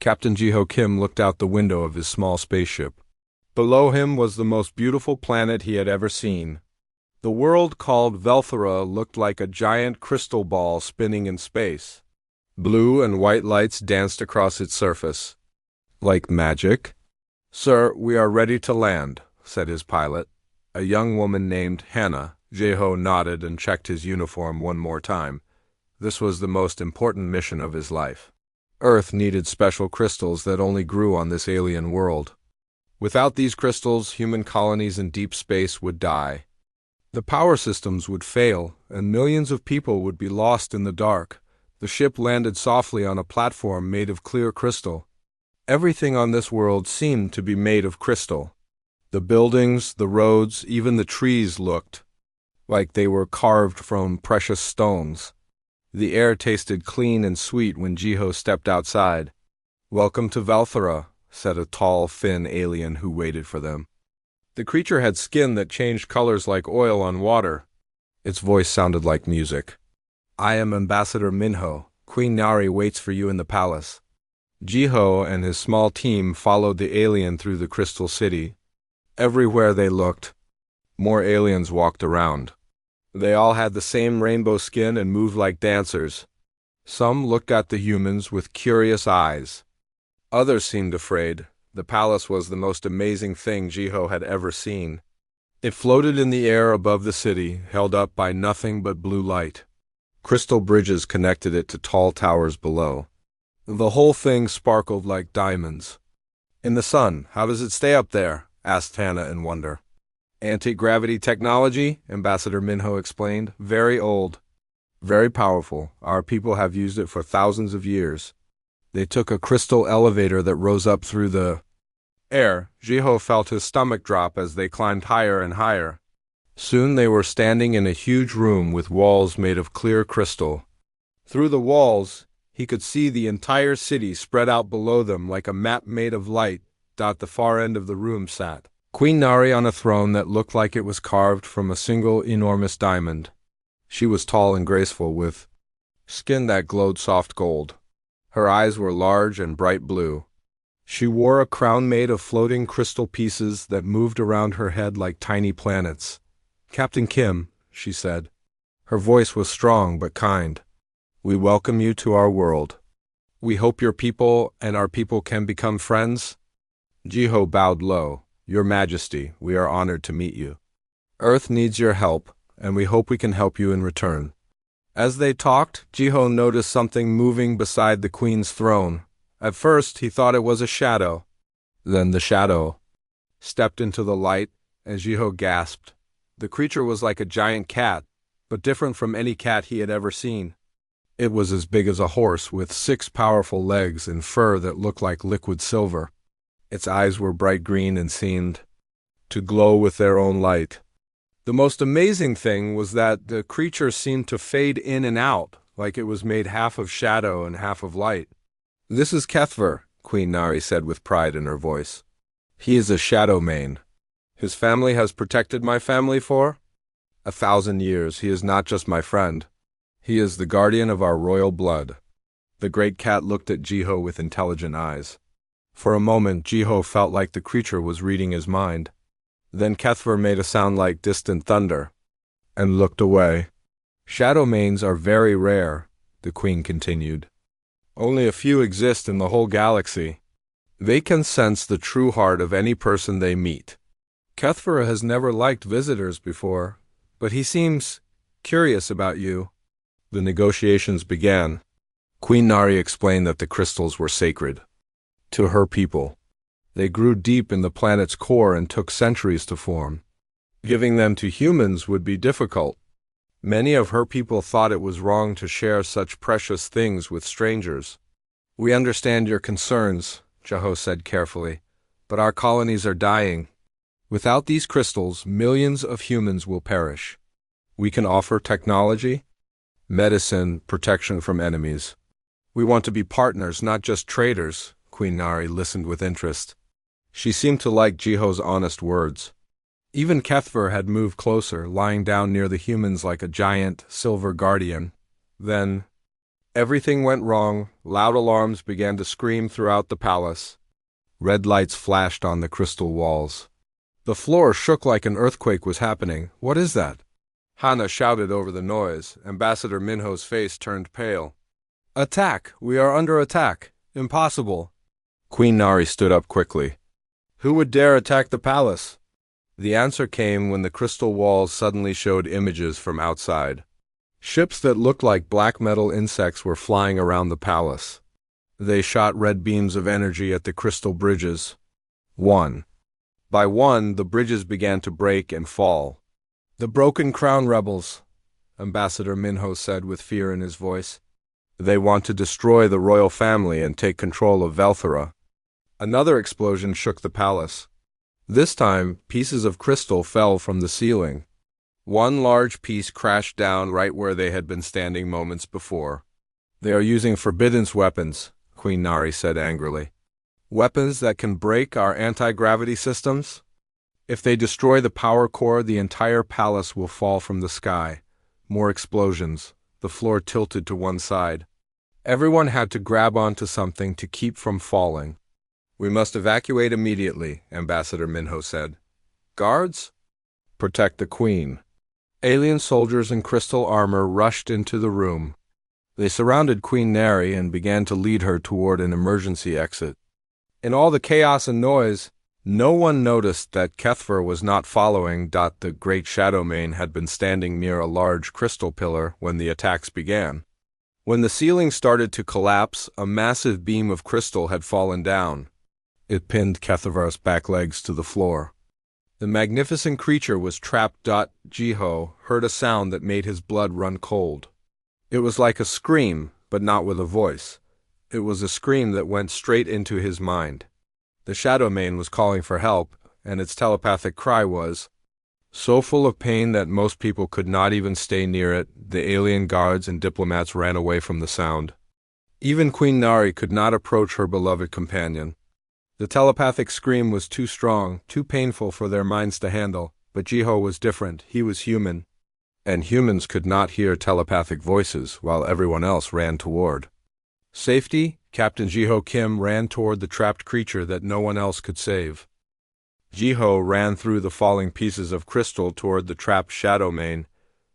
Captain Jiho Kim looked out the window of his small spaceship. Below him was the most beautiful planet he had ever seen. The world called Velthera looked like a giant crystal ball spinning in space. Blue and white lights danced across its surface. Like magic? "Sir, we are ready to land," said his pilot, a young woman named Hannah. Jiho nodded and checked his uniform one more time. This was the most important mission of his life. Earth needed special crystals that only grew on this alien world. Without these crystals, human colonies in deep space would die. The power systems would fail, and millions of people would be lost in the dark. The ship landed softly on a platform made of clear crystal. Everything on this world seemed to be made of crystal. The buildings, the roads, even the trees looked like they were carved from precious stones. The air tasted clean and sweet when Jiho stepped outside. "Welcome to Velthera," said a tall, thin alien who waited for them. The creature had skin that changed colors like oil on water. Its voice sounded like music. "I am Ambassador Minho. Queen Nari waits for you in the palace." Jiho and his small team followed the alien through the crystal city. Everywhere they looked, more aliens walked around. They all had the same rainbow skin and moved like dancers. Some looked at the humans with curious eyes. Others seemed afraid. The palace was the most amazing thing Jiho had ever seen. It floated in the air above the city, held up by nothing but blue light. Crystal bridges connected it to tall towers below. The whole thing sparkled like diamonds. "In the sun, how does it stay up there?" asked Hannah in wonder. "Anti-gravity technology," Ambassador Minho explained. "Very old. Very powerful. Our people have used it for thousands of years." They took a crystal elevator that rose up through the air. Jiho felt his stomach drop as they climbed higher and higher. Soon they were standing in a huge room with walls made of clear crystal. Through the walls, he could see the entire city spread out below them like a map made of light. At the far end of the room sat Queen Nari on a throne that looked like it was carved from a single enormous diamond. She was tall and graceful, with skin that glowed soft gold. Her eyes were large and bright blue. She wore a crown made of floating crystal pieces that moved around her head like tiny planets. "Captain Kim," she said. Her voice was strong but kind. "We welcome you to our world. We hope your people and our people can become friends." Jiho bowed low. "Your Majesty, we are honored to meet you. Earth needs your help, and we hope we can help you in return." As they talked, Jiho noticed something moving beside the Queen's throne. At first, he thought it was a shadow. Then the shadow stepped into the light, and Jiho gasped. The creature was like a giant cat, but different from any cat he had ever seen. It was as big as a horse, with 6 powerful legs and fur that looked like liquid silver. Its eyes were bright green and seemed to glow with their own light. The most amazing thing was that the creature seemed to fade in and out, like it was made half of shadow and half of light. "This is Kethver," Queen Nari said with pride in her voice. "He is a shadow mane. His family has protected my family for 1,000 years. He is not just my friend. He is the guardian of our royal blood." The great cat looked at Jiho with intelligent eyes. For a moment, Jiho felt like the creature was reading his mind. Then Kethver made a sound like distant thunder, and looked away. "Shadow manes are very rare," the Queen continued. "Only a few exist in the whole galaxy. They can sense the true heart of any person they meet. Kethver has never liked visitors before, but he seems curious about you." The negotiations began. Queen Nari explained that the crystals were sacred to her people. They grew deep in the planet's core and took centuries to form. Giving them to humans would be difficult. Many of her people thought it was wrong to share such precious things with strangers. "We understand your concerns," Jiho said carefully, "but our colonies are dying. Without these crystals, millions of humans will perish. We can offer technology, medicine, protection from enemies. We want to be partners, not just traders." Queen Nari listened with interest. She seemed to like Jiho's honest words. Even Kethver had moved closer, lying down near the humans like a giant silver guardian. Then Everything went wrong. Loud alarms began to scream throughout the palace. Red lights flashed on the crystal walls. The floor shook like an earthquake was happening. What is that? Hana shouted over the noise. Ambassador Minho's face turned pale. Attack! We are under attack! Impossible! Queen Nari stood up quickly. Who would dare attack the palace? The answer came when the crystal walls suddenly showed images from outside. Ships that looked like black metal insects were flying around the palace. They shot red beams of energy at the crystal bridges. One by one, the bridges began to break and fall. The Broken Crown rebels, Ambassador Minho said with fear in his voice. They want to destroy the royal family and take control of Velthera. Another explosion shook the palace. This time, pieces of crystal fell from the ceiling. One large piece crashed down right where they had been standing moments before. They are using forbidden weapons, Queen Nari said angrily. Weapons that can break our anti-gravity systems? If they destroy the power core, the entire palace will fall from the sky. More explosions. The floor tilted to one side. Everyone had to grab onto something to keep from falling. We must evacuate immediately, Ambassador Minho said. Guards? Protect the queen. Alien soldiers in crystal armor rushed into the room. They surrounded Queen Nari and began to lead her toward an emergency exit. In all the chaos and noise, no one noticed that Kethver was not following. The great Shadowmane had been standing near a large crystal pillar when the attacks began. When the ceiling started to collapse, a massive beam of crystal had fallen down. It pinned Kethver's back legs to the floor. The magnificent creature was trapped. Jiho heard a sound that made his blood run cold. It was like a scream, but not with a voice. It was a scream that went straight into his mind. The Shadowmane was calling for help, and its telepathic cry was so full of pain that most people could not even stay near it. The alien guards and diplomats ran away from the sound. Even Queen Nari could not approach her beloved companion. The telepathic scream was too strong, too painful for their minds to handle, but Jiho was different. He was human. And humans could not hear telepathic voices while everyone else ran toward safety. Captain Jiho Kim ran toward the trapped creature that no one else could save. Jiho ran through the falling pieces of crystal toward the trapped Shadowmane.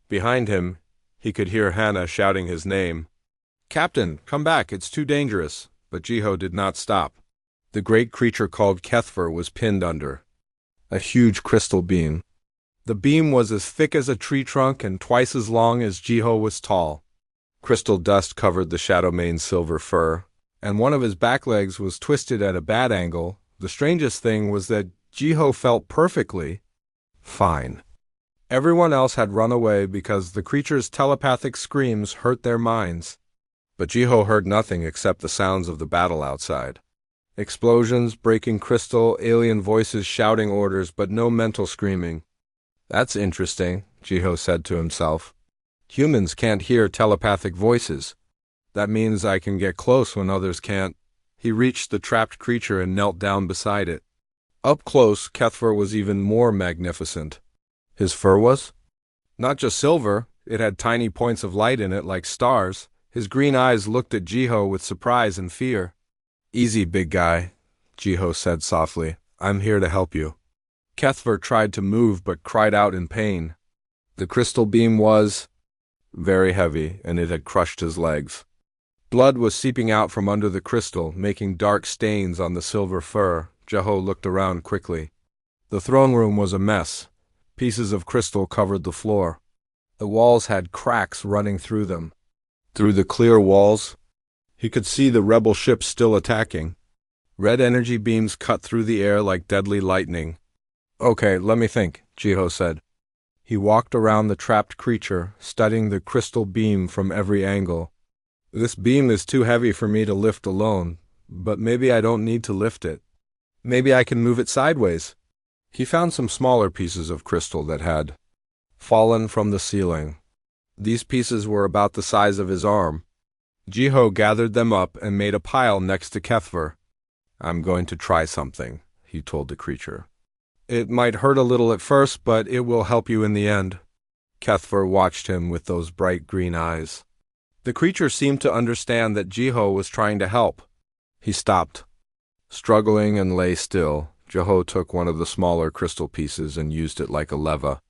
Behind him, he could hear Hana shouting his name. Captain, come back, it's too dangerous. But Jiho did not stop. The great creature called Kethver was pinned under a huge crystal beam. The beam was as thick as a tree trunk and twice as long as Jiho was tall. Crystal dust covered the Shadowmane's silver fur, and one of his back legs was twisted at a bad angle. The strangest thing was that Jiho felt perfectly fine. Everyone else had run away because the creature's telepathic screams hurt their minds. But Jiho heard nothing except the sounds of the battle outside. Explosions, breaking crystal, alien voices shouting orders, but no mental screaming. That's interesting, Jiho said to himself. Humans can't hear telepathic voices. That means I can get close when others can't. He reached the trapped creature and knelt down beside it. Up close, Kethver was even more magnificent. His fur was not just silver, it had tiny points of light in it like stars. His green eyes looked at Jiho with surprise and fear. Easy, big guy, Jiho said softly. I'm here to help you. Kethver tried to move but cried out in pain. The crystal beam was very heavy, and it had crushed his legs. Blood was seeping out from under the crystal, making dark stains on the silver fur. Jiho looked around quickly. The throne room was a mess. Pieces of crystal covered the floor. The walls had cracks running through them. Through the clear walls, he could see the rebel ships still attacking. Red energy beams cut through the air like deadly lightning. Okay, let me think, Jiho said. He walked around the trapped creature, studying the crystal beam from every angle. This beam is too heavy for me to lift alone, but maybe I don't need to lift it. Maybe I can move it sideways. He found some smaller pieces of crystal that had fallen from the ceiling. These pieces were about the size of his arm. Jiho gathered them up and made a pile next to Kethver. I'm going to try something, he told the creature. It might hurt a little at first, but it will help you in the end. Kethver watched him with those bright green eyes. The creature seemed to understand that Jiho was trying to help. He stopped, struggling, and lay still. Jiho took one of the smaller crystal pieces and used it like a lever.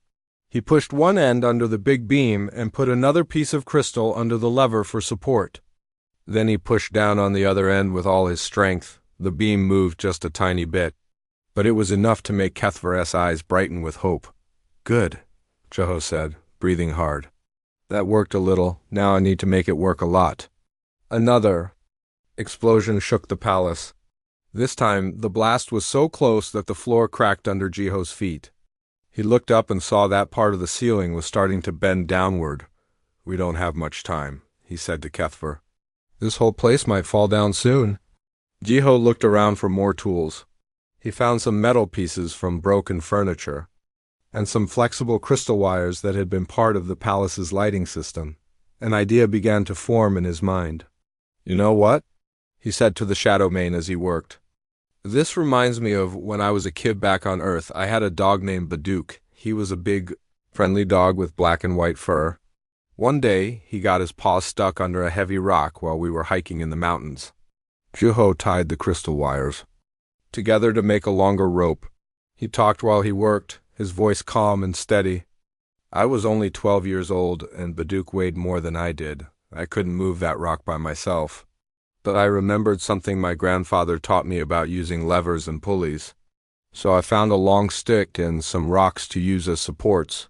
He pushed one end under the big beam and put another piece of crystal under the lever for support. Then he pushed down on the other end with all his strength. The beam moved just a tiny bit, but it was enough to make Kethver's eyes brighten with hope. "Good," Jiho said, breathing hard. "That worked a little. Now I need to make it work a lot." Another explosion shook the palace. This time, the blast was so close that the floor cracked under Jiho's feet. He looked up and saw that part of the ceiling was starting to bend downward. "We don't have much time," he said to Kethver. "This whole place might fall down soon." Jiho looked around for more tools. He found some metal pieces from broken furniture, and some flexible crystal wires that had been part of the palace's lighting system. An idea began to form in his mind. "You know what?" he said to the Shadow Mane as he worked. "This reminds me of when I was a kid back on Earth. I had a dog named Baduk. He was a big, friendly dog with black and white fur. One day, he got his paw stuck under a heavy rock while we were hiking in the mountains. Jiho tied the crystal wires together to make a longer rope. He talked while he worked, his voice calm and steady. I was only 12 years old, and Baduk weighed more than I did. I couldn't move that rock by myself. But I remembered something my grandfather taught me about using levers and pulleys. So I found a long stick and some rocks to use as supports."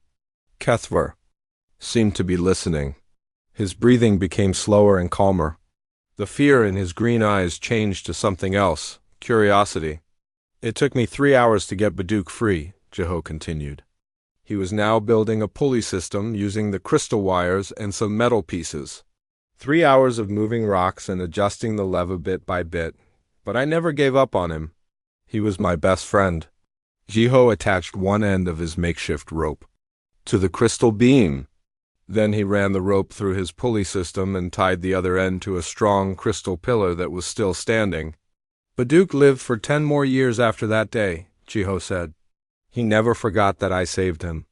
Kethver seemed to be listening. His breathing became slower and calmer. The fear in his green eyes changed to something else, curiosity. "It took me 3 hours to get Baduk free," Jiho continued. "He was now building a pulley system using the crystal wires and some metal pieces. 3 hours of moving rocks and adjusting the lever bit by bit, but I never gave up on him. He was my best friend." Jiho attached one end of his makeshift rope to the crystal beam. Then he ran the rope through his pulley system and tied the other end to a strong crystal pillar that was still standing. "Baduk lived for 10 more years after that day," Jiho said. "He never forgot that I saved him.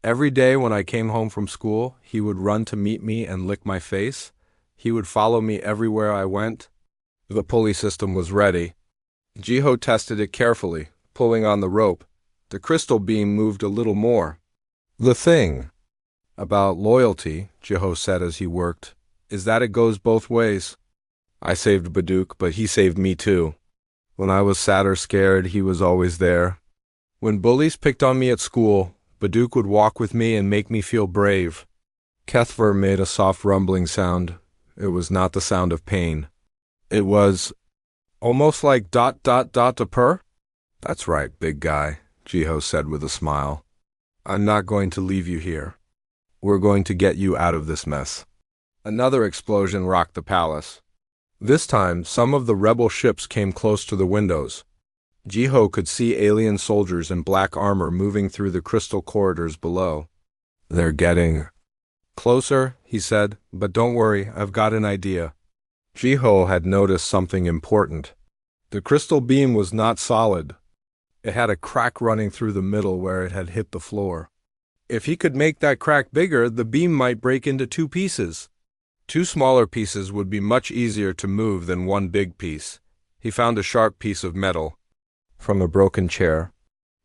Every day when I came home from school, he would run to meet me and lick my face. He would follow me everywhere I went." The pulley system was ready. Jiho tested it carefully, pulling on the rope. The crystal beam moved a little more. "The thing about loyalty," Jiho said as he worked, "is that it goes both ways. I saved Baduk, but he saved me too. When I was sad or scared, he was always there. When bullies picked on me at school, Baduk would walk with me and make me feel brave." Kethver made a soft rumbling sound. It was not the sound of pain. It was almost like ... a purr? "That's right, big guy," Jiho said with a smile. "I'm not going to leave you here. We're going to get you out of this mess." Another explosion rocked the palace. This time, some of the rebel ships came close to the windows. Jiho could see alien soldiers in black armor moving through the crystal corridors below. "They're getting closer," he said, "but don't worry, I've got an idea." Jiho had noticed something important. The crystal beam was not solid. It had a crack running through the middle where it had hit the floor. If he could make that crack bigger, the beam might break into 2 pieces. 2 smaller pieces would be much easier to move than one big piece. He found a sharp piece of metal from a broken chair.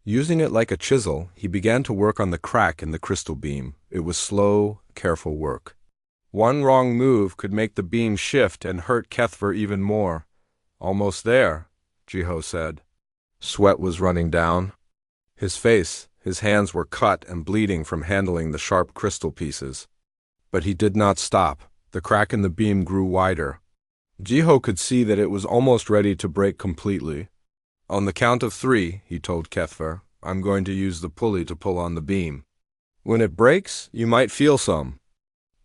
Using it like a chisel, he began to work on the crack in the crystal beam. It was slow, careful work. One wrong move could make the beam shift and hurt Kethver even more. "Almost there," Jiho said. Sweat was running down his face. His hands were cut and bleeding from handling the sharp crystal pieces. But he did not stop. The crack in the beam grew wider. Jiho could see that it was almost ready to break completely. "On the count of 3, he told Kethver, "I'm going to use the pulley to pull on the beam. When it breaks, you might feel some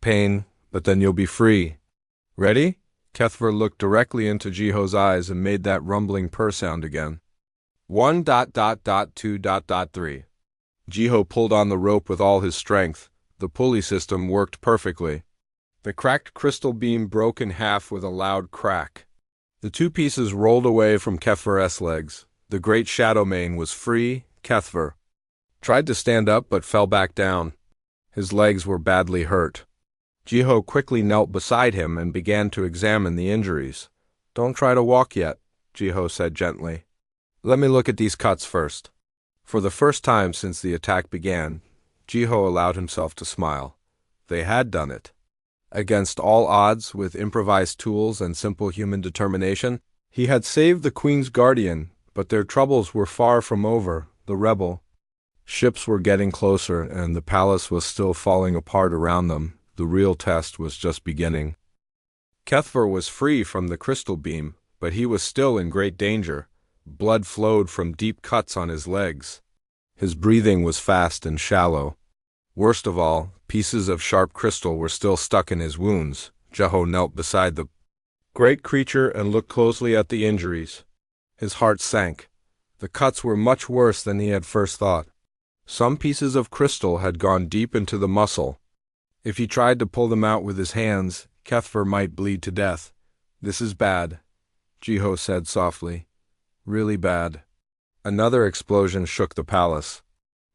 pain, but then you'll be free. Ready?" Kethver looked directly into Jiho's eyes and made that rumbling purr sound again. 1.2.3. Jiho pulled on the rope with all his strength. The pulley system worked perfectly. The cracked crystal beam broke in half with a loud crack. The 2 pieces rolled away from Kethver's legs. The great Shadow Mane was free. Kethver tried to stand up but fell back down. His legs were badly hurt. Jiho quickly knelt beside him and began to examine the injuries. "Don't try to walk yet," Jiho said gently. "Let me look at these cuts first." For the first time since the attack began, Jiho allowed himself to smile. They had done it. Against all odds, with improvised tools and simple human determination, he had saved the Queen's guardian, but their troubles were far from over. The rebel ships were getting closer, and the palace was still falling apart around them. The real test was just beginning. Kethver was free from the crystal beam, but he was still in great danger. Blood flowed from deep cuts on his legs. His breathing was fast and shallow. Worst of all, pieces of sharp crystal were still stuck in his wounds. Jiho knelt beside the great creature and looked closely at the injuries. His heart sank. The cuts were much worse than he had first thought. Some pieces of crystal had gone deep into the muscle. If he tried to pull them out with his hands, Kethver might bleed to death. "This is bad," Jiho said softly. "Really bad." Another explosion shook the palace.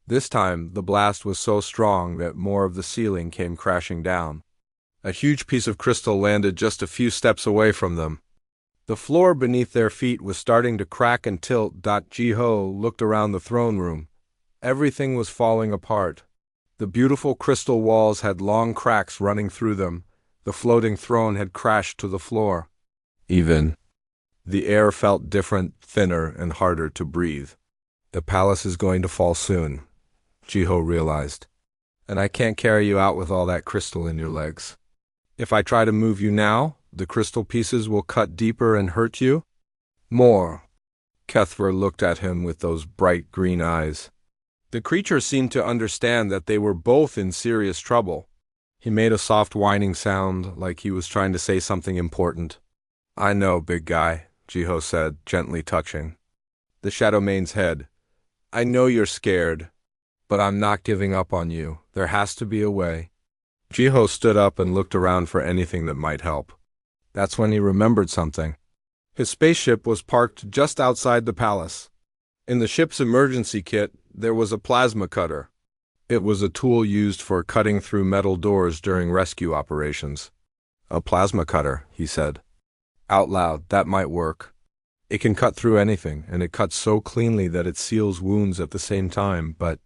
This time, the blast was so strong that more of the ceiling came crashing down. A huge piece of crystal landed just a few steps away from them. The floor beneath their feet was starting to crack and tilt. Jiho looked around the throne room. Everything was falling apart. The beautiful crystal walls had long cracks running through them. The floating throne had crashed to the floor. Even the air felt different, thinner, and harder to breathe. "The palace is going to fall soon," Jiho realized. "And I can't carry you out with all that crystal in your legs. If I try to move you now, the crystal pieces will cut deeper and hurt you more." Kethver looked at him with those bright green eyes. The creature seemed to understand that they were both in serious trouble. He made a soft whining sound, like he was trying to say something important. "I know, big guy," Jiho said, gently touching the Shadowmane's head. "I know you're scared, but I'm not giving up on you. There has to be a way." Jiho stood up and looked around for anything that might help. That's when he remembered something. His spaceship was parked just outside the palace. In the ship's emergency kit, there was a plasma cutter. It was a tool used for cutting through metal doors during rescue operations. "A plasma cutter," he said. Out loud, "That might work. It can cut through anything, and it cuts so cleanly that it seals wounds at the same time, but—"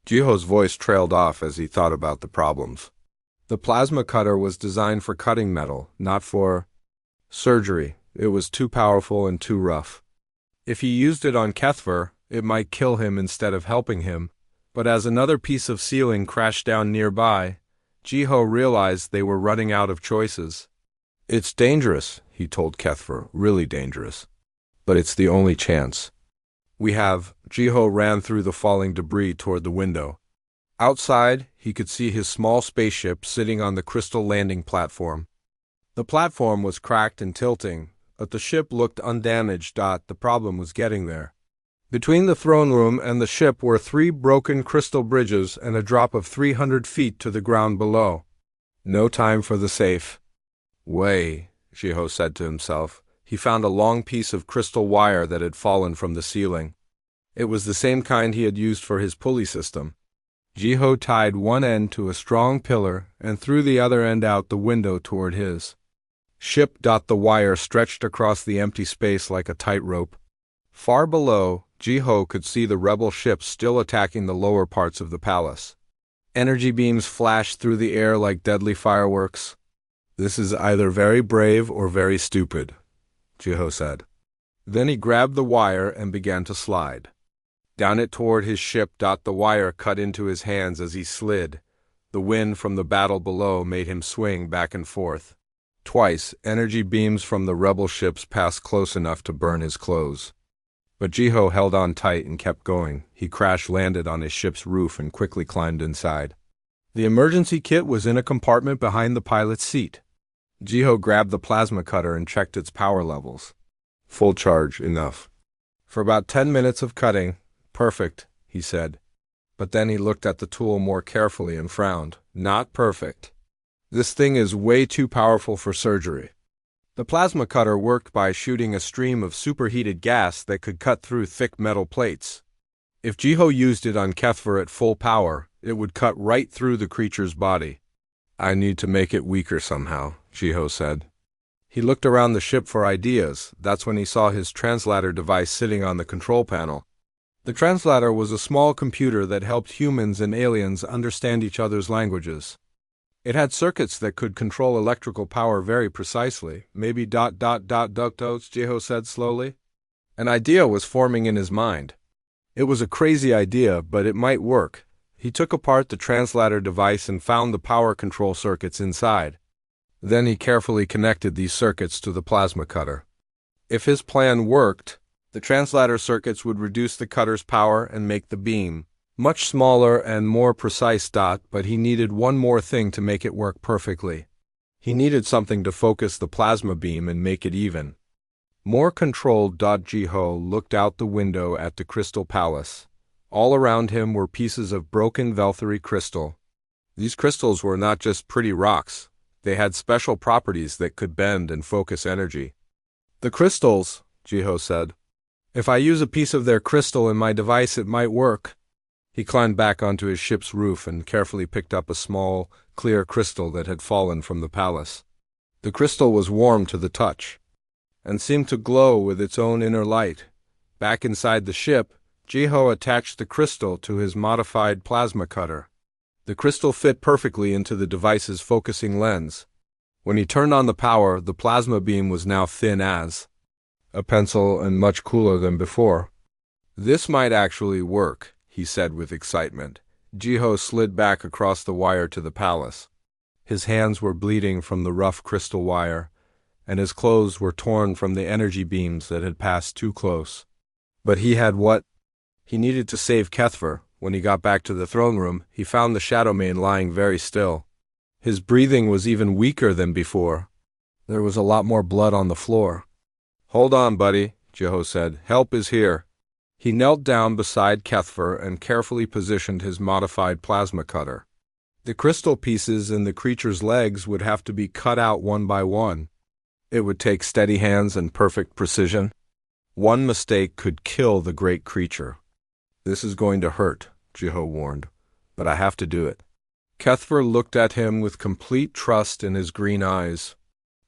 Jiho's voice trailed off as he thought about the problems. The plasma cutter was designed for cutting metal, not for surgery. It was too powerful and too rough. If he used it on Kethver, it might kill him instead of helping him. But as another piece of ceiling crashed down nearby, Jiho realized they were running out of choices. "It's dangerous," he told Kethver, "really dangerous. But it's the only chance we have." Jiho ran through the falling debris toward the window. Outside, he could see his small spaceship sitting on the crystal landing platform. The platform was cracked and tilting, but the ship looked undamaged. The problem was getting there. Between the throne room and the ship were 3 broken crystal bridges and a drop of 300 feet to the ground below. No time for the safe way, Jiho said to himself. He found a long piece of crystal wire that had fallen from the ceiling. It was the same kind he had used for his pulley system. Jiho tied one end to a strong pillar and threw the other end out the window toward his ship. The wire stretched across the empty space like a tightrope. Far below, Jiho could see the rebel ships still attacking the lower parts of the palace. Energy beams flashed through the air like deadly fireworks. "This is either very brave or very stupid," Jiho said. Then he grabbed the wire and began to slide down it toward his ship. The wire cut into his hands as he slid. The wind from the battle below made him swing back and forth. Twice, energy beams from the rebel ships passed close enough to burn his clothes. But Jiho held on tight and kept going. He crash-landed on his ship's roof and quickly climbed inside. The emergency kit was in a compartment behind the pilot's seat. Jiho grabbed the plasma cutter and checked its power levels. Full charge, enough. For about 10 minutes of cutting. "Perfect," he said. But then he looked at the tool more carefully and frowned. "Not perfect. This thing is way too powerful for surgery." The plasma cutter worked by shooting a stream of superheated gas that could cut through thick metal plates. If Jiho used it on Kethver at full power, it would cut right through the creature's body. I need to make it weaker somehow, Jiho said. He looked around the ship for ideas. That's when he saw his translator device sitting on the control panel. The translator was a small computer that helped humans and aliens understand each other's languages. It had circuits that could control electrical power very precisely. Maybe ... ductos, Jiho said slowly. An idea was forming in his mind. It was a crazy idea, but it might work. He took apart the translator device and found the power control circuits inside. Then he carefully connected these circuits to the plasma cutter. If his plan worked, the translator circuits would reduce the cutter's power and make the beam much smaller and more precise. But he needed one more thing to make it work perfectly. He needed something to focus the plasma beam and make it even. More controlled. Jiho looked out the window at the crystal palace. All around him were pieces of broken Velthary crystal. These crystals were not just pretty rocks. They had special properties that could bend and focus energy. The crystals, Jiho said. If I use a piece of their crystal in my device, it might work. He climbed back onto his ship's roof and carefully picked up a small, clear crystal that had fallen from the palace. The crystal was warm to the touch and seemed to glow with its own inner light. Back inside the ship, Jiho attached the crystal to his modified plasma cutter. The crystal fit perfectly into the device's focusing lens. When he turned on the power, the plasma beam was now thin as a pencil and much cooler than before. This might actually work, he said with excitement. Jiho slid back across the wire to the palace. His hands were bleeding from the rough crystal wire, and his clothes were torn from the energy beams that had passed too close. But he had what he needed to save Kethver. When he got back to the throne room, he found the Shadowmane lying very still. His breathing was even weaker than before. There was a lot more blood on the floor. Hold on, buddy, Jiho said. Help is here. He knelt down beside Kethver and carefully positioned his modified plasma cutter. The crystal pieces in the creature's legs would have to be cut out one by one. It would take steady hands and perfect precision. One mistake could kill the great creature. This is going to hurt, Jiho warned, but I have to do it. Kethver looked at him with complete trust in his green eyes.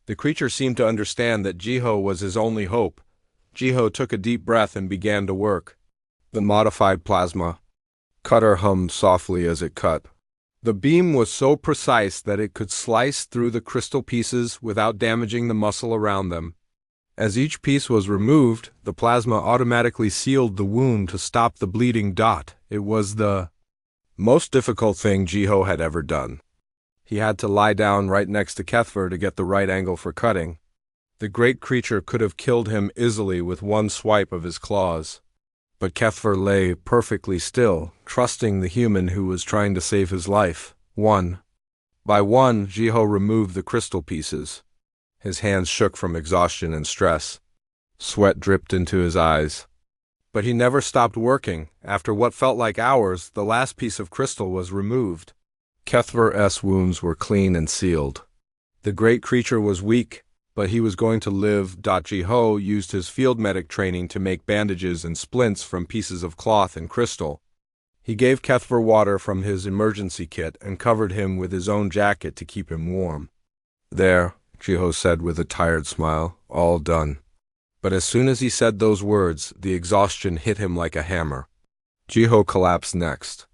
The creature seemed to understand that Jiho was his only hope. Jiho took a deep breath and began to work. The modified plasma cutter hummed softly as it cut. The beam was so precise that it could slice through the crystal pieces without damaging the muscle around them. As each piece was removed, the plasma automatically sealed the wound to stop the bleeding. It was the most difficult thing Jiho had ever done. He had to lie down right next to Kethver to get the right angle for cutting. The great creature could have killed him easily with one swipe of his claws. But Kethver lay perfectly still, trusting the human who was trying to save his life. One by one, Jiho removed the crystal pieces. His hands shook from exhaustion and stress. Sweat dripped into his eyes. But he never stopped working. After what felt like hours, the last piece of crystal was removed. Kethver's wounds were clean and sealed. The great creature was weak, but he was going to live. Jiho used his field medic training to make bandages and splints from pieces of cloth and crystal. He gave Kethver water from his emergency kit and covered him with his own jacket to keep him warm. There, Jiho said with a tired smile, all done. But as soon as he said those words, the exhaustion hit him like a hammer. Jiho collapsed next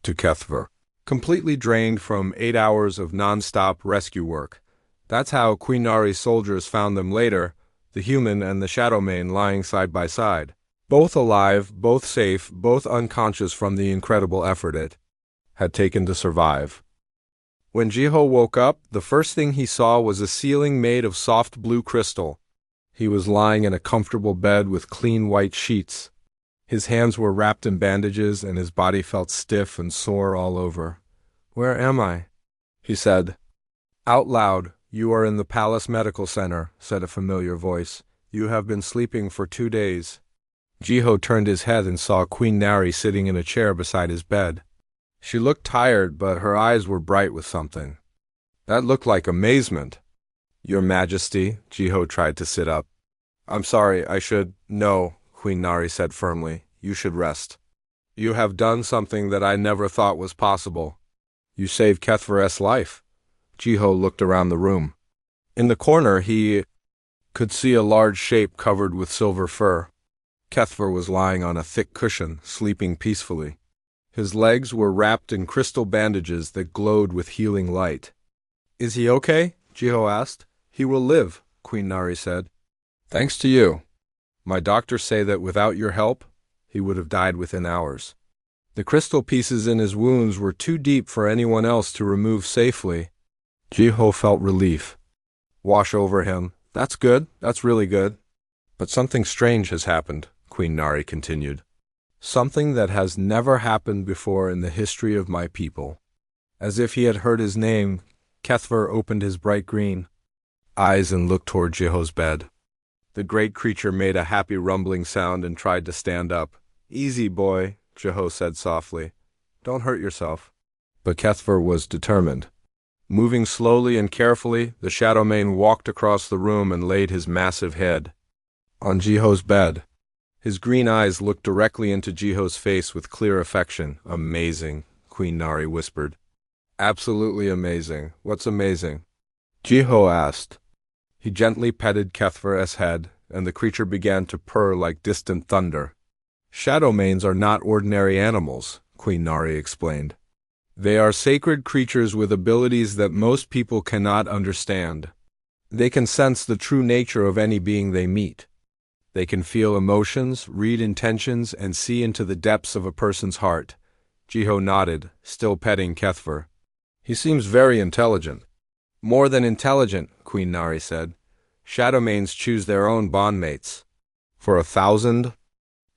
to Kethver, completely drained from 8 hours of non-stop rescue work. That's how Queen Nari's soldiers found them later, the human and the Shadowmane lying side by side. Both alive, both safe, both unconscious from the incredible effort it had taken to survive. When Jiho woke up, the first thing he saw was a ceiling made of soft blue crystal. He was lying in a comfortable bed with clean white sheets. His hands were wrapped in bandages and his body felt stiff and sore all over. "Where am I?" he said. Out loud, "You are in the Palace Medical Center," said a familiar voice. "You have been sleeping for 2 days." Jiho turned his head and saw Queen Nari sitting in a chair beside his bed. She looked tired, but her eyes were bright with something. That looked like amazement. "Your Majesty," Jiho tried to sit up. "I'm sorry, I should—" "No," Queen Nari said firmly. "You should rest. You have done something that I never thought was possible. You saved Kethver's life." Jiho looked around the room. In the corner, he could see a large shape covered with silver fur. Kethver was lying on a thick cushion, sleeping peacefully. His legs were wrapped in crystal bandages that glowed with healing light. "Is he okay?" Jiho asked. "He will live," Queen Nari said. "Thanks to you. My doctors say that without your help, he would have died within hours. The crystal pieces in his wounds were too deep for anyone else to remove safely." Jiho felt relief wash over him. "That's good. That's really good. But something strange has happened," Queen Nari continued. "Something that has never happened before in the history of my people." As if he had heard his name, Kethver opened his bright green eyes and looked toward Jiho's bed. The great creature made a happy rumbling sound and tried to stand up. "Easy, boy," Jiho said softly. "Don't hurt yourself." But Kethver was determined. Moving slowly and carefully, the Shadowmane walked across the room and laid his massive head on Jiho's bed. His green eyes looked directly into Jiho's face with clear affection. "Amazing," Queen Nari whispered. "Absolutely amazing. What's amazing?" Jiho asked. He gently petted Kethver's head, and the creature began to purr like distant thunder. "Shadowmanes are not ordinary animals," Queen Nari explained. "They are sacred creatures with abilities that most people cannot understand. They can sense the true nature of any being they meet. They can feel emotions, read intentions, and see into the depths of a person's heart." Jiho nodded, still petting Kethver. "He seems very intelligent." "More than intelligent," Queen Nari said. "Shadowmanes choose their own bondmates. For 1,000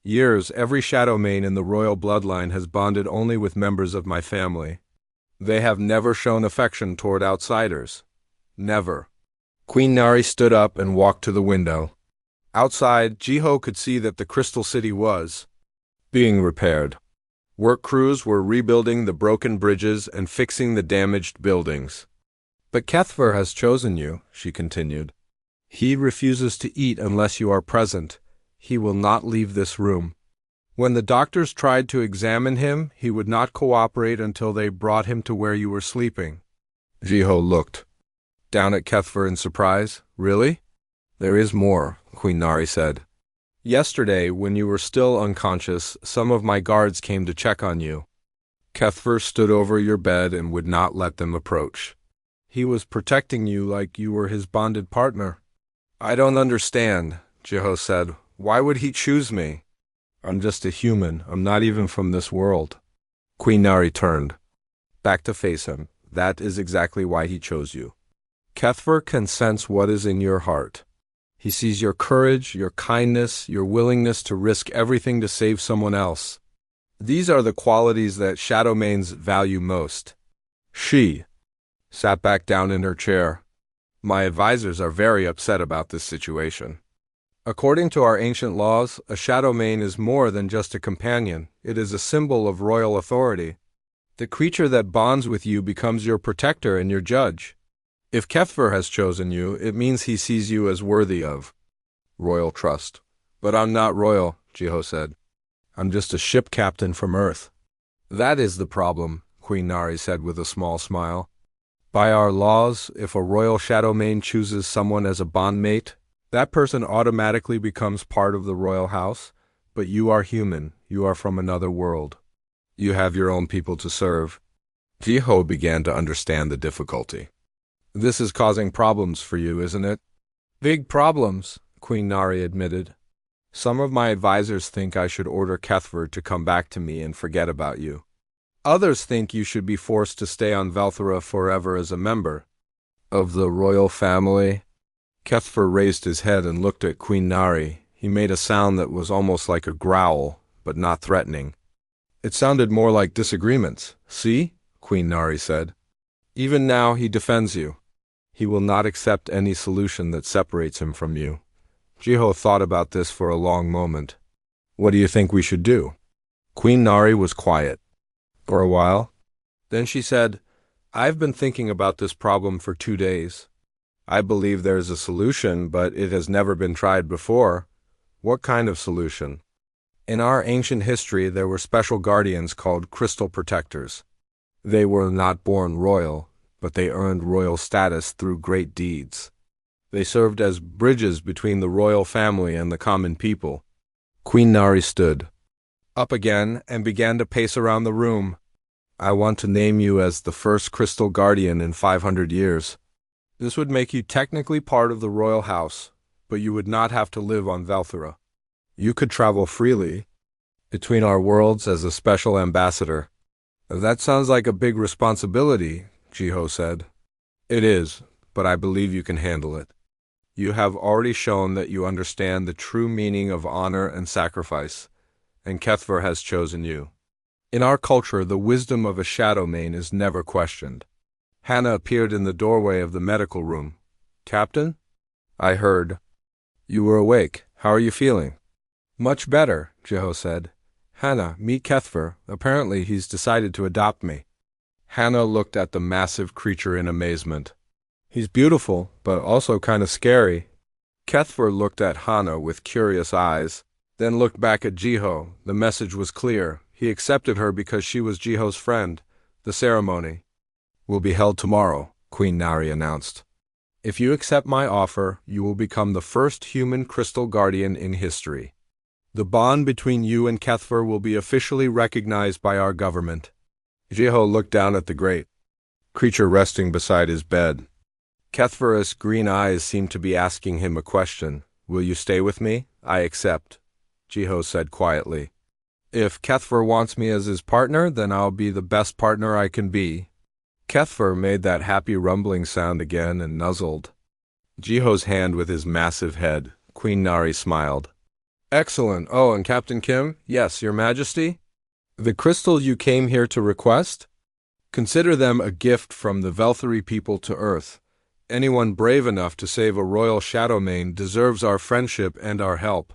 years, every Shadowmane in the royal bloodline has bonded only with members of my family. They have never shown affection toward outsiders. Never." Queen Nari stood up and walked to the window. Outside, Jiho could see that the Crystal City was being repaired. Work crews were rebuilding the broken bridges and fixing the damaged buildings. "But Kethver has chosen you," she continued. "He refuses to eat unless you are present. He will not leave this room. When the doctors tried to examine him, he would not cooperate until they brought him to where you were sleeping." Jiho looked down at Kethver in surprise. "Really?" "There is more," Queen Nari said. "Yesterday, when you were still unconscious, some of my guards came to check on you. Kethver stood over your bed and would not let them approach. He was protecting you like you were his bonded partner." "I don't understand," Jiho said. "Why would he choose me? I'm just a human. I'm not even from this world." Queen Nari turned back to face him. "That is exactly why he chose you. Kethver can sense what is in your heart. He sees your courage, your kindness, your willingness to risk everything to save someone else. These are the qualities that Shadowmanes value most." She sat back down in her chair. "My advisors are very upset about this situation. According to our ancient laws, a Shadowmane is more than just a companion. It is a symbol of royal authority. The creature that bonds with you becomes your protector and your judge. If Kethver has chosen you, it means he sees you as worthy of royal trust." "But I'm not royal," Jiho said. "I'm just a ship captain from Earth." "That is the problem," Queen Nari said with a small smile. "By our laws, if a royal Shadowmane chooses someone as a bondmate, that person automatically becomes part of the royal house. But you are human. You are from another world. You have your own people to serve." Jiho began to understand the difficulty. "This is causing problems for you, isn't it?" "Big problems," Queen Nari admitted. "Some of my advisors think I should order Kethver to come back to me and forget about you. Others think you should be forced to stay on Velthora forever as a member of the royal family." Kethver raised his head and looked at Queen Nari. He made a sound that was almost like a growl, but not threatening. It sounded more like disagreements. "See?" Queen Nari said. "Even now he defends you. He will not accept any solution that separates him from you." Jiho thought about this for a long moment. "What do you think we should do?" Queen Nari was quiet for a while. Then she said, "I've been thinking about this problem for 2 days. I believe there is a solution, but it has never been tried before." "What kind of solution?" "In our ancient history, there were special guardians called crystal protectors. They were not born royal, but they earned royal status through great deeds. They served as bridges between the royal family and the common people. Queen Nari stood up again and began to pace around the room. I want to name you as the first Crystal Guardian in 500 years. This would make you technically part of the royal house, but you would not have to live on Velthera. You could travel freely between our worlds as a special ambassador. That sounds like a big responsibility, Jiho said. It is, but I believe you can handle it. You have already shown that you understand the true meaning of honor and sacrifice, and Kethver has chosen you. In our culture, the wisdom of a shadow mane is never questioned. Hannah appeared in the doorway of the medical room. Captain? I heard. You were awake. How are you feeling? Much better, Jiho said. Hannah, meet Kethver. Apparently he's decided to adopt me. Hannah looked at the massive creature in amazement. He's beautiful, but also kind of scary. Kethver looked at Hannah with curious eyes, then looked back at Jiho. The message was clear. He accepted her because she was Jiho's friend. The ceremony will be held tomorrow, Queen Nari announced. If you accept my offer, you will become the first human crystal guardian in history. The bond between you and Kethver will be officially recognized by our government. Jiho looked down at the great creature resting beside his bed. Kethver's green eyes seemed to be asking him a question. Will you stay with me? I accept, Jiho said quietly. If Kethver wants me as his partner, then I'll be the best partner I can be. Kethver made that happy rumbling sound again and nuzzled Jiho's hand with his massive head. Queen Nari smiled. Excellent. Oh, and Captain Kim? Yes, Your Majesty? The crystals you came here to request? Consider them a gift from the Veltheri people to Earth. Anyone brave enough to save a royal shadow mane deserves our friendship and our help.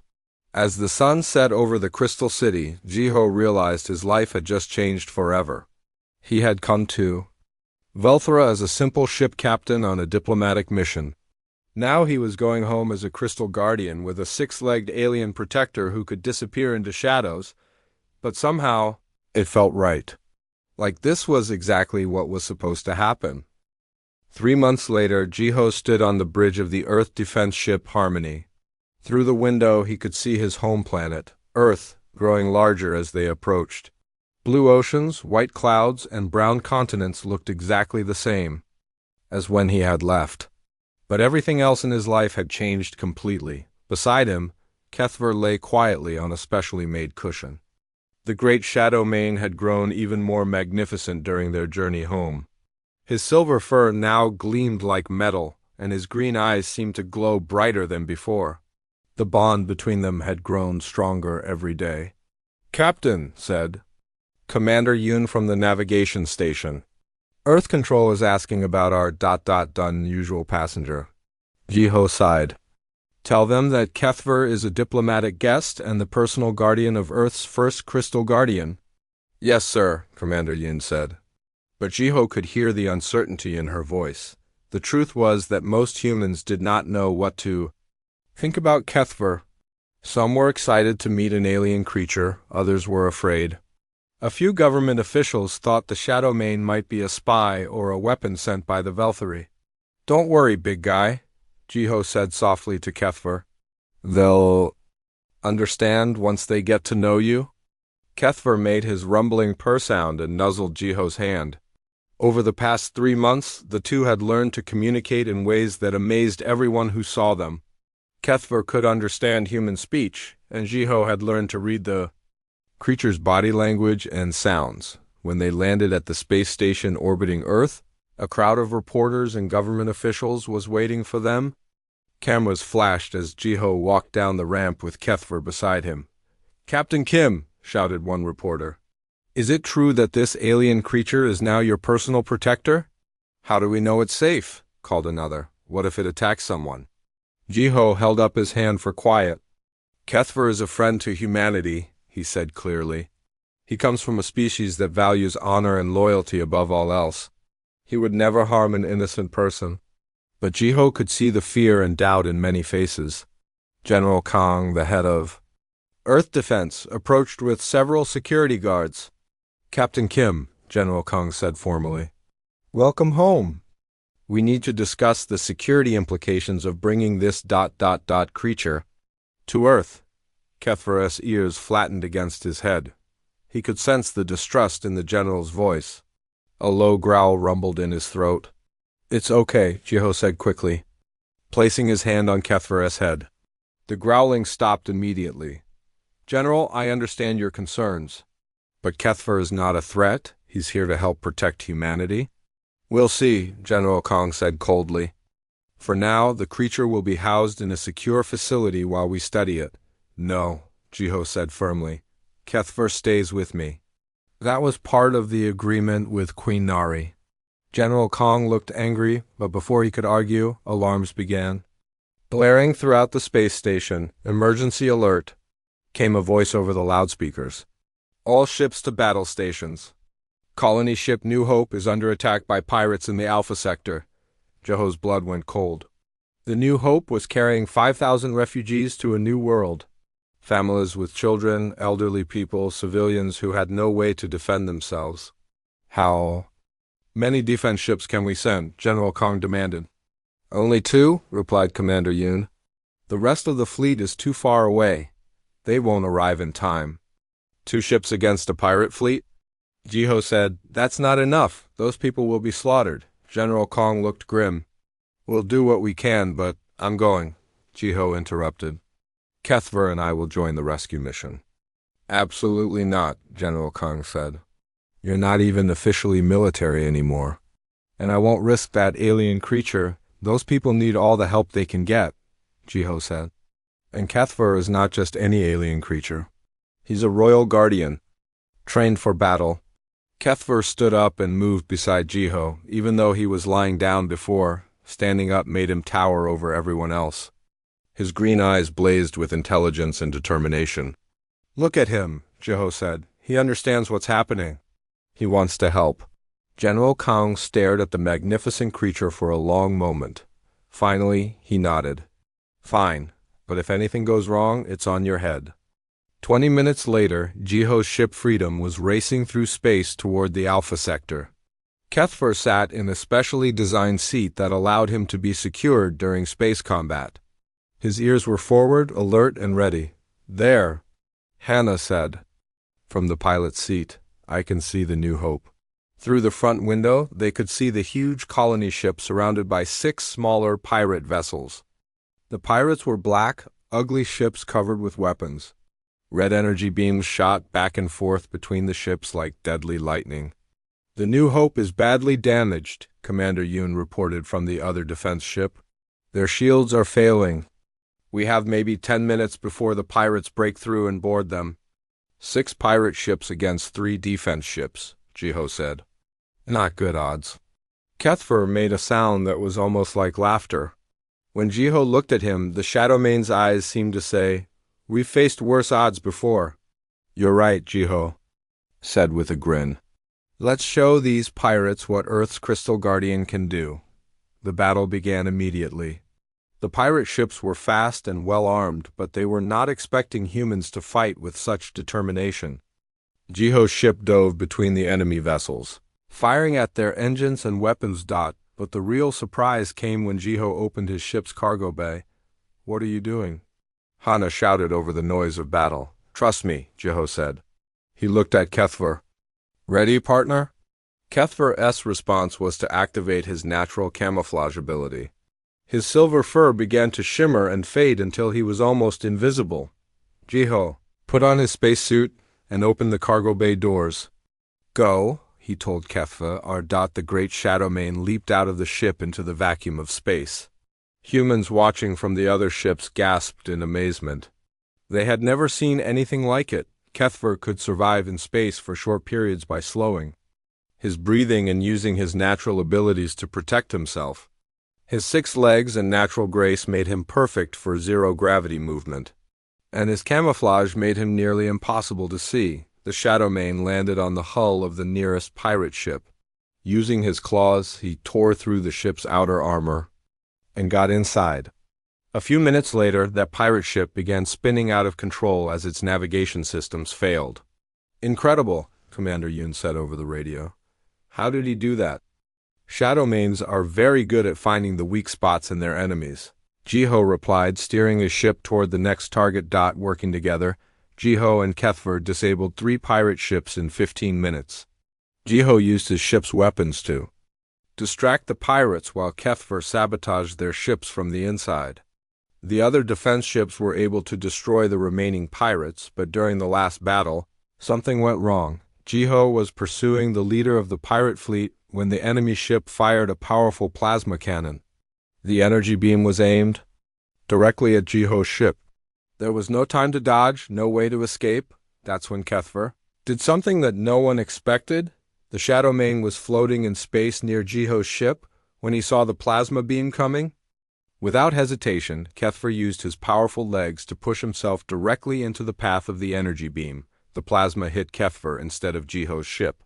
As the sun set over the Crystal City, Jiho realized his life had just changed forever. He had come to Velthera as a simple ship captain on a diplomatic mission. Now he was going home as a crystal guardian with a six-legged alien protector who could disappear into shadows, but somehow it felt right. Like this was exactly what was supposed to happen. 3 months later, Jiho stood on the bridge of the Earth defense ship Harmony. Through the window he could see his home planet, Earth, growing larger as they approached. Blue oceans, white clouds, and brown continents looked exactly the same as when he had left. But everything else in his life had changed completely. Beside him, Kethver lay quietly on a specially made cushion. The great shadow mane had grown even more magnificent during their journey home. His silver fur now gleamed like metal, and his green eyes seemed to glow brighter than before. The bond between them had grown stronger every day. Captain, said Commander Yoon from the navigation station. Earth Control is asking about our unusual passenger. Jiho sighed. Tell them that Kethver is a diplomatic guest and the personal guardian of Earth's first crystal guardian. Yes, sir, Commander Yoon said. But Jiho could hear the uncertainty in her voice. The truth was that most humans did not know what to think about Kethver. Some were excited to meet an alien creature, others were afraid. A few government officials thought the shadow mane might be a spy or a weapon sent by the Veltheri. Don't worry, big guy, Jiho said softly to Kethver. They'll understand once they get to know you. Kethver made his rumbling purr sound and nuzzled Jiho's hand. Over the past 3 months, the two had learned to communicate in ways that amazed everyone who saw them. Kethver could understand human speech, and Jiho had learned to read the creature's body language and sounds. When they landed at the space station orbiting Earth, a crowd of reporters and government officials was waiting for them. Cameras flashed as Jiho walked down the ramp with Kethver beside him. Captain Kim, shouted one reporter. Is it true that this alien creature is now your personal protector? How do we know it's safe? Called another. What if it attacks someone? Jiho held up his hand for quiet. Kethver is a friend to humanity, he said clearly. He comes from a species that values honor and loyalty above all else. He would never harm an innocent person. But Jiho could see the fear and doubt in many faces. General Kang, the head of Earth Defense, approached with several security guards. Captain Kim, General Kang said formally. Welcome home, We need to discuss the security implications of bringing this creature to Earth. Kethver's ears flattened against his head. He could sense the distrust in the general's voice. A low growl rumbled in his throat. "It's okay," Jiho said quickly, placing his hand on Kethver's head. The growling stopped immediately. "General, I understand your concerns. But Kethver is not a threat. He's here to help protect humanity." "We'll see," General Kong said coldly. "For now, the creature will be housed in a secure facility while we study it." "No," Jiho said firmly. "Kethver stays with me." That was part of the agreement with Queen Nari. General Kong looked angry, but before he could argue, alarms began. Blaring throughout the space station, "Emergency alert," came a voice over the loudspeakers. "All ships to battle stations. Colony ship New Hope is under attack by pirates in the Alpha Sector." Jiho's blood went cold. The New Hope was carrying 5,000 refugees to a new world. Families with children, elderly people, civilians who had no way to defend themselves. "How many defense ships can we send?" General Kong demanded. "Only 2, replied Commander Yoon. "The rest of the fleet is too far away. They won't arrive in time." 2 ships against a pirate fleet? Jiho said, "That's not enough. Those people will be slaughtered." General Kong looked grim. "We'll do what we can, but I'm going," Jiho interrupted. "Kethver and I will join the rescue mission." "Absolutely not," General Kong said. "You're not even officially military anymore. And I won't risk that alien creature. Those people need all the help they can get," Jiho said. "And Kethver is not just any alien creature. He's a royal guardian, trained for battle." Kethver stood up and moved beside Jiho, even though he was lying down before. Standing up made him tower over everyone else. His green eyes blazed with intelligence and determination. "Look at him," Jiho said. "He understands what's happening. He wants to help." General Kong stared at the magnificent creature for a long moment. Finally, he nodded. "Fine, but if anything goes wrong, it's on your head." 20 minutes later, Jiho's ship Freedom was racing through space toward the Alpha Sector. Kethver sat in a specially designed seat that allowed him to be secured during space combat. His ears were forward, alert, and ready. "There," Hannah said. From the pilot's seat, "I can see the New Hope." Through the front window, they could see the huge colony ship surrounded by 6 smaller pirate vessels. The pirates were black, ugly ships covered with weapons. Red energy beams shot back and forth between the ships like deadly lightning. "The New Hope is badly damaged," Commander Yoon reported from the other defense ship. "Their shields are failing. We have maybe 10 minutes before the pirates break through and board them." 6 pirate ships against 3 defense ships, Jiho said. Not good odds. Kethver made a sound that was almost like laughter. When Jiho looked at him, the Shadowmane's eyes seemed to say, "We've faced worse odds before." "You're right," Jiho said with a grin. "Let's show these pirates what Earth's Crystal Guardian can do." The battle began immediately. The pirate ships were fast and well-armed, but they were not expecting humans to fight with such determination. Jiho's ship dove between the enemy vessels, firing at their engines and weapons. But the real surprise came when Jiho opened his ship's cargo bay. "What are you doing?" Hana shouted over the noise of battle. "Trust me," Jiho said. He looked at Kethver. "Ready, partner?" Kethver's response was to activate his natural camouflage ability. His silver fur began to shimmer and fade until he was almost invisible. Jiho put on his spacesuit and opened the cargo bay doors. "Go," he told Kethver. The great Shadowmane leaped out of the ship into the vacuum of space. Humans watching from the other ships gasped in amazement. They had never seen anything like it. Kethver could survive in space for short periods by slowing his breathing and using his natural abilities to protect himself. His 6 legs and natural grace made him perfect for zero-gravity movement. And his camouflage made him nearly impossible to see. The Shadowmane landed on the hull of the nearest pirate ship. Using his claws, he tore through the ship's outer armor and got inside. A few minutes later, that pirate ship began spinning out of control as its navigation systems failed. "Incredible," Commander Yoon said over the radio. "How did he do that?" Shadowmanes are very good at finding the weak spots in their enemies, Jiho replied, steering his ship toward the next target. Working together, Jiho and Kethver disabled 3 pirate ships in 15 minutes. Jiho used his ship's weapons to distract the pirates while Kethver sabotaged their ships from the inside. The other defense ships were able to destroy the remaining pirates, but during the last battle, something went wrong. Jiho was pursuing the leader of the pirate fleet when the enemy ship fired a powerful plasma cannon. The energy beam was aimed directly at Jiho's ship. There was no time to dodge, no way to escape. That's when Kethver did something that no one expected. The Shadowmane was floating in space near Jiho's ship when he saw the plasma beam coming. Without hesitation, Kethver used his powerful legs to push himself directly into the path of the energy beam. The plasma hit Kethver instead of Jiho's ship.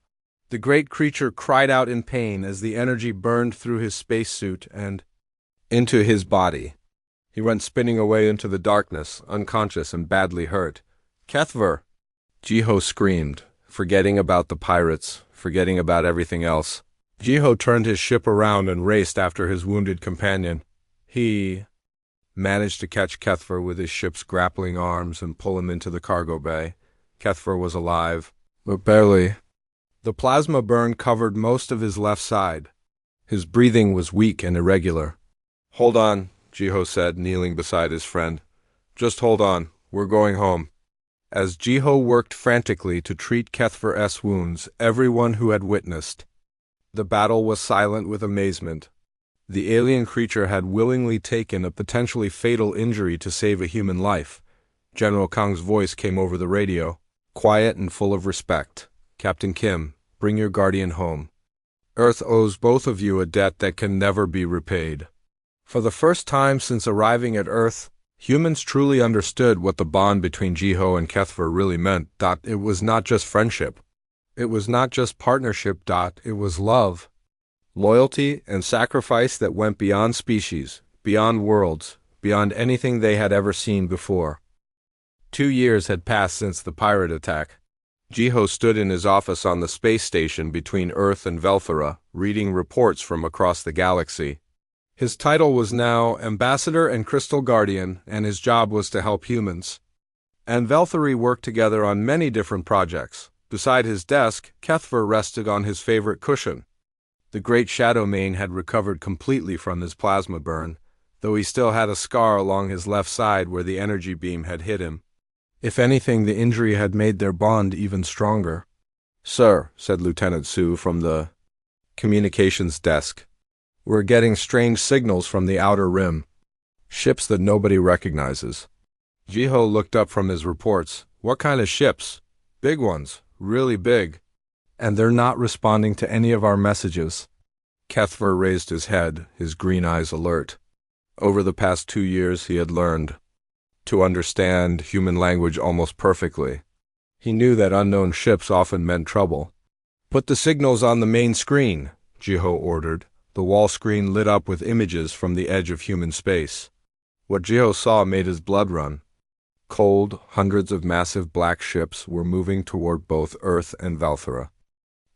The great creature cried out in pain as the energy burned through his spacesuit and into his body. He went spinning away into the darkness, unconscious and badly hurt. "Kethver!" Jiho screamed, forgetting about the pirates, forgetting about everything else. Jiho turned his ship around and raced after his wounded companion. He managed to catch Kethver with his ship's grappling arms and pull him into the cargo bay. Kethver was alive, but barely. The plasma burn covered most of his left side. His breathing was weak and irregular. "Hold on," Jiho said, kneeling beside his friend. "Just hold on. We're going home." As Jiho worked frantically to treat Kethver's wounds, everyone who had witnessed the battle was silent with amazement. The alien creature had willingly taken a potentially fatal injury to save a human life. General Kang's voice came over the radio, quiet and full of respect. "Captain Kim, bring your guardian home. Earth owes both of you a debt that can never be repaid." For the first time since arriving at Earth, humans truly understood what the bond between Jiho and Kethver really meant. It was not just friendship. It was not just partnership. It was love, loyalty, and sacrifice that went beyond species, beyond worlds, beyond anything they had ever seen before. 2 years had passed since the pirate attack. Jiho stood in his office on the space station between Earth and Velthera, reading reports from across the galaxy. His title was now Ambassador and Crystal Guardian, and his job was to help humans and Veltheri worked together on many different projects. Beside his desk, Kethver rested on his favorite cushion. The great Shadowmane had recovered completely from his plasma burn, though he still had a scar along his left side where the energy beam had hit him. If anything, the injury had made their bond even stronger. "Sir," said Lieutenant Su from the communications desk, "we're getting strange signals from the outer rim. Ships that nobody recognizes." Jiho looked up from his reports. "What kind of ships?" "Big ones, really big. And they're not responding to any of our messages." Kethver raised his head, his green eyes alert. Over the past 2 years he had learned to understand human language almost perfectly. He knew that unknown ships often meant trouble. "Put the signals on the main screen," Jiho ordered. The wall screen lit up with images from the edge of human space. What Jiho saw made his blood run. Cold, hundreds of massive black ships were moving toward both Earth and Velthera.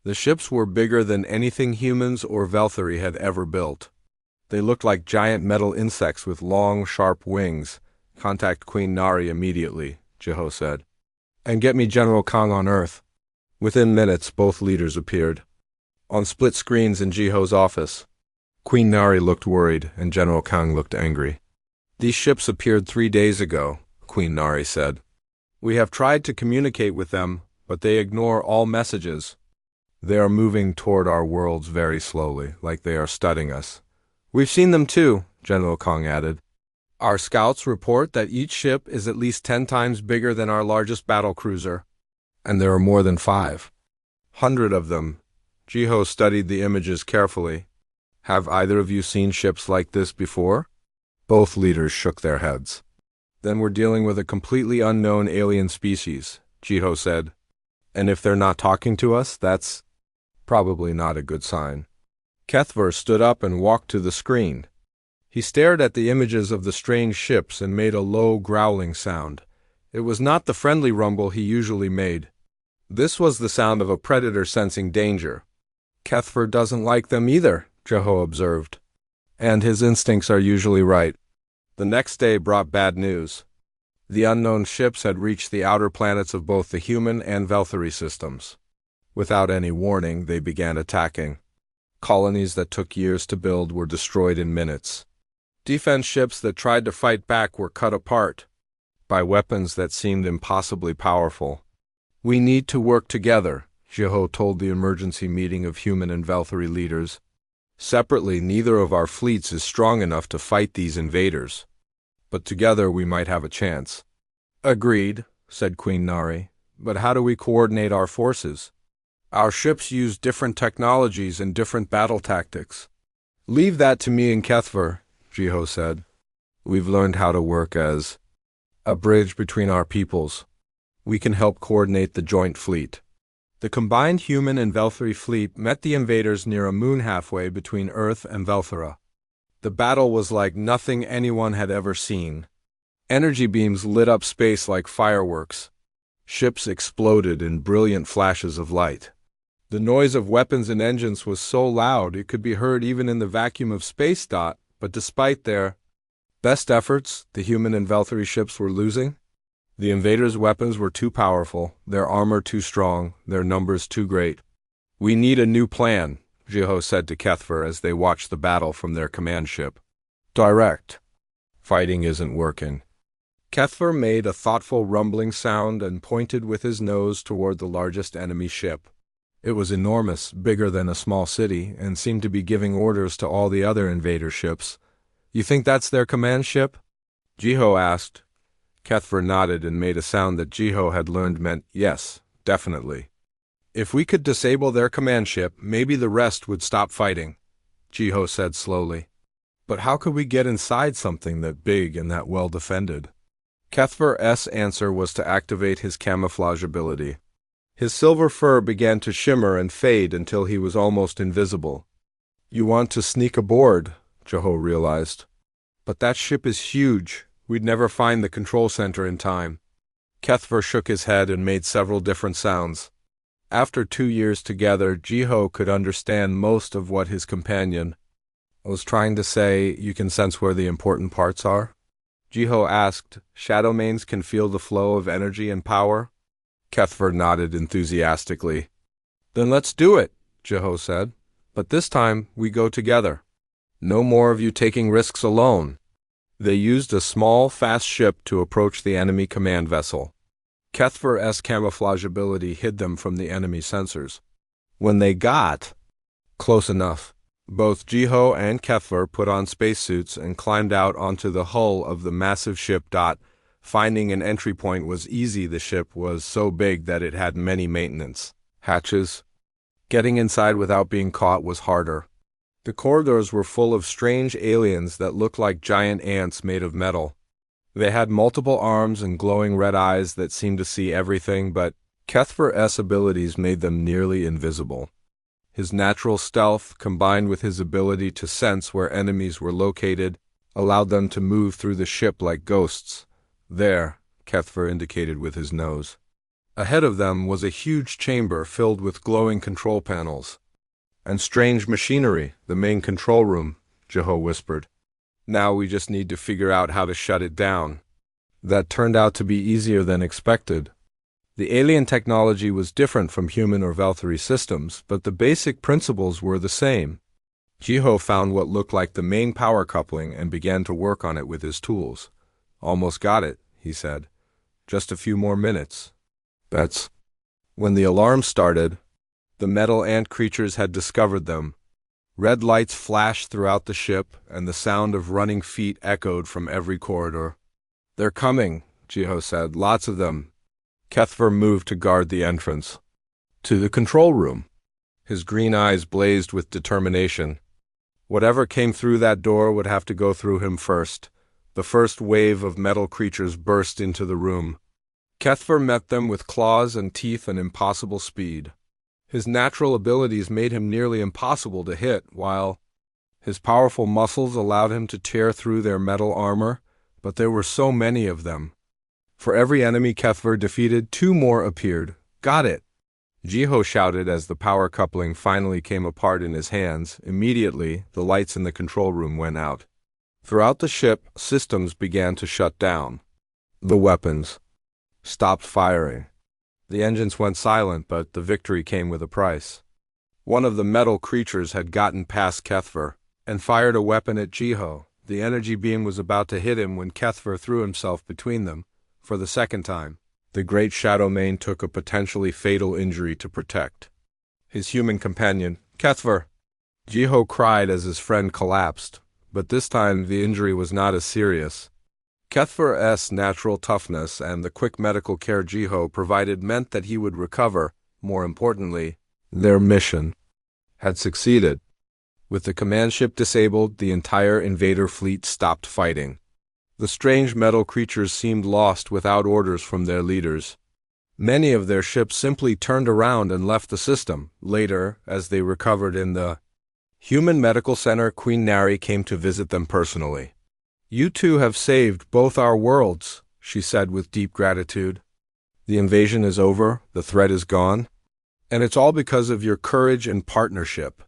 The ships were bigger than anything humans or Veltheri had ever built. They looked like giant metal insects with long, sharp wings. "Contact Queen Nari immediately," Jiho said. "And get me General Kang on Earth." Within minutes, both leaders appeared on split screens in Jiho's office. Queen Nari looked worried, and General Kang looked angry. "These ships appeared 3 days ago," Queen Nari said. "We have tried to communicate with them, but they ignore all messages. They are moving toward our worlds very slowly, like they are studying us." "We've seen them too," General Kang added. "Our scouts report that each ship is at least 10 times bigger than our largest battle cruiser. And there are more than 500 of them." Jiho studied the images carefully. "Have either of you seen ships like this before?" Both leaders shook their heads. "Then we're dealing with a completely unknown alien species," Jiho said. "And if they're not talking to us, that's probably not a good sign." Kethver stood up and walked to the screen. He stared at the images of the strange ships and made a low, growling sound. It was not the friendly rumble he usually made. This was the sound of a predator sensing danger. "Kethver doesn't like them either," Jeho observed. And his instincts are usually right. The next day brought bad news. The unknown ships had reached the outer planets of both the human and Velthari systems. Without any warning, they began attacking. Colonies that took years to build were destroyed in minutes. Defense ships that tried to fight back were cut apart by weapons that seemed impossibly powerful. "We need to work together," Jeho told the emergency meeting of human and Velthari leaders. "Separately, neither of our fleets is strong enough to fight these invaders. But together we might have a chance." "Agreed," said Queen Nari. "But how do we coordinate our forces? Our ships use different technologies and different battle tactics." "Leave that to me and Kethver," Jeho said. "We've learned how to work as a bridge between our peoples. We can help coordinate the joint fleet." The combined human and Velthari fleet met the invaders near a moon halfway between Earth and Velthara. The battle was like nothing anyone had ever seen. Energy beams lit up space like fireworks. Ships exploded in brilliant flashes of light. The noise of weapons and engines was so loud it could be heard even in the vacuum of space. But despite their best efforts, the human and Velthari ships were losing. The invaders' weapons were too powerful, their armor too strong, their numbers too great. "We need a new plan," Jeho said to Kethver as they watched the battle from their command ship. "Direct. Fighting isn't working." Kethver made a thoughtful rumbling sound and pointed with his nose toward the largest enemy ship. It was enormous, bigger than a small city, and seemed to be giving orders to all the other invader ships. "You think that's their command ship?" Jeho asked. Kethver nodded and made a sound that Jeho had learned meant yes, definitely. "If we could disable their command ship, maybe the rest would stop fighting," Jeho said slowly. "But how could we get inside something that big and that well defended?" Kethver's answer was to activate his camouflage ability. His silver fur began to shimmer and fade until he was almost invisible. "You want to sneak aboard," Jeho realized. "But that ship is huge. We'd never find the control center in time." Kethver shook his head and made several different sounds. After 2 years together, Jeho could understand most of what his companion was trying to say. "You can sense where the important parts are?" Jeho asked. "Shadowmanes can feel the flow of energy and power?" Kethver nodded enthusiastically. "Then let's do it," Jeho said. "But this time we go together. No more of you taking risks alone." They used a small, fast ship to approach the enemy command vessel. Kethver's camouflage ability hid them from the enemy sensors. When they got close enough, both Jeho and Kethver put on spacesuits and climbed out onto the hull of the massive ship. Finding an entry point was easy. The ship was so big that it had many maintenance hatches. Getting inside without being caught was harder. The corridors were full of strange aliens that looked like giant ants made of metal. They had multiple arms and glowing red eyes that seemed to see everything, but Kethver's abilities made them nearly invisible. His natural stealth, combined with his ability to sense where enemies were located, allowed them to move through the ship like ghosts. "There," Kethver indicated with his nose. Ahead of them was a huge chamber filled with glowing control panels. "And strange machinery, the main control room," Jeho whispered. "Now we just need to figure out how to shut it down." That turned out to be easier than expected. The alien technology was different from human or Velthari systems, but the basic principles were the same. Jeho found what looked like the main power coupling and began to work on it with his tools. "Almost got it," he said. "Just a few more minutes." That's when the alarm started. The metal ant creatures had discovered them. Red lights flashed throughout the ship, and the sound of running feet echoed from every corridor. "They're coming," Jeho said. "Lots of them." Kethver moved to guard the entrance to the control room. His green eyes blazed with determination. Whatever came through that door would have to go through him first. The first wave of metal creatures burst into the room. Kethver met them with claws and teeth and impossible speed. His natural abilities made him nearly impossible to hit, while his powerful muscles allowed him to tear through their metal armor, but there were so many of them. For every enemy Kethver defeated, 2 more appeared. "Got it!" Jiho shouted as the power coupling finally came apart in his hands. Immediately, the lights in the control room went out. Throughout the ship, systems began to shut down. The weapons stopped firing. The engines went silent, but the victory came with a price. One of the metal creatures had gotten past Kethver and fired a weapon at Jiho. The energy beam was about to hit him when Kethver threw himself between them. For the second time, the great Shadowmane took a potentially fatal injury to protect his human companion, Kethver. Jiho cried as his friend collapsed, but this time the injury was not as serious. Kethver's natural toughness and the quick medical care Jiho provided meant that he would recover. More importantly, their mission had succeeded. With the command ship disabled, the entire invader fleet stopped fighting. The strange metal creatures seemed lost without orders from their leaders. Many of their ships simply turned around and left the system. Later, as they recovered in the Human Medical Center, Queen Nari came to visit them personally. "You two have saved both our worlds," she said with deep gratitude. "The invasion is over, the threat is gone, and it's all because of your courage and partnership."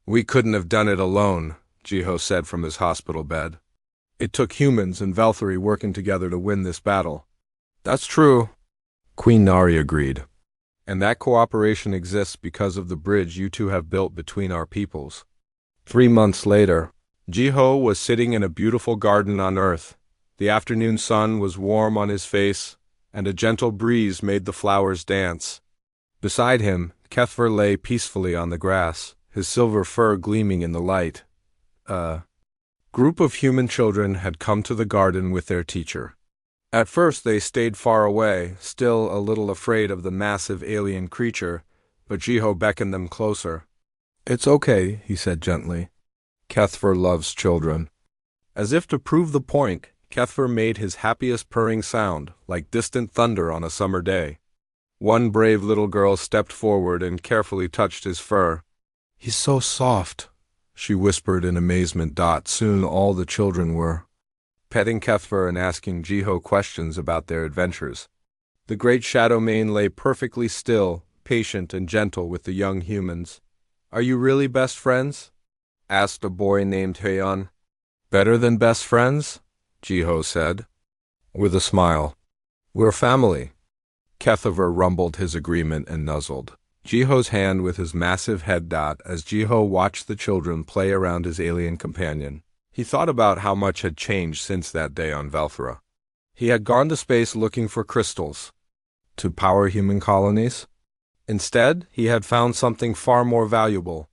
"We couldn't have done it alone," Jiho said from his hospital bed. "It took humans and Velthari working together to win this battle." "That's true," Queen Nari agreed. "And that cooperation exists because of the bridge you two have built between our peoples." 3 months later, Jiho was sitting in a beautiful garden on Earth. The afternoon sun was warm on his face, and a gentle breeze made the flowers dance. Beside him, Kethver lay peacefully on the grass, his silver fur gleaming in the light. A group of human children had come to the garden with their teacher. At first they stayed far away, still a little afraid of the massive alien creature, but Jiho beckoned them closer. "It's okay," he said gently. "Kethver loves children." As if to prove the point, Kethver made his happiest purring sound, like distant thunder on a summer day. One brave little girl stepped forward and carefully touched his fur. "He's so soft," she whispered in amazement. Soon all the children were petting Kethver and asking Jiho questions about their adventures. The great Shadowmane lay perfectly still, patient and gentle with the young humans. "Are you really best friends?" asked a boy named Heian. "Better than best friends," Jiho said, with a smile. "We're family." Kethver rumbled his agreement and nuzzled Jiho's hand with his massive head. As Jiho watched the children play around his alien companion, he thought about how much had changed since that day on Velthara. He had gone to space looking for crystals to power human colonies. Instead, he had found something far more valuable: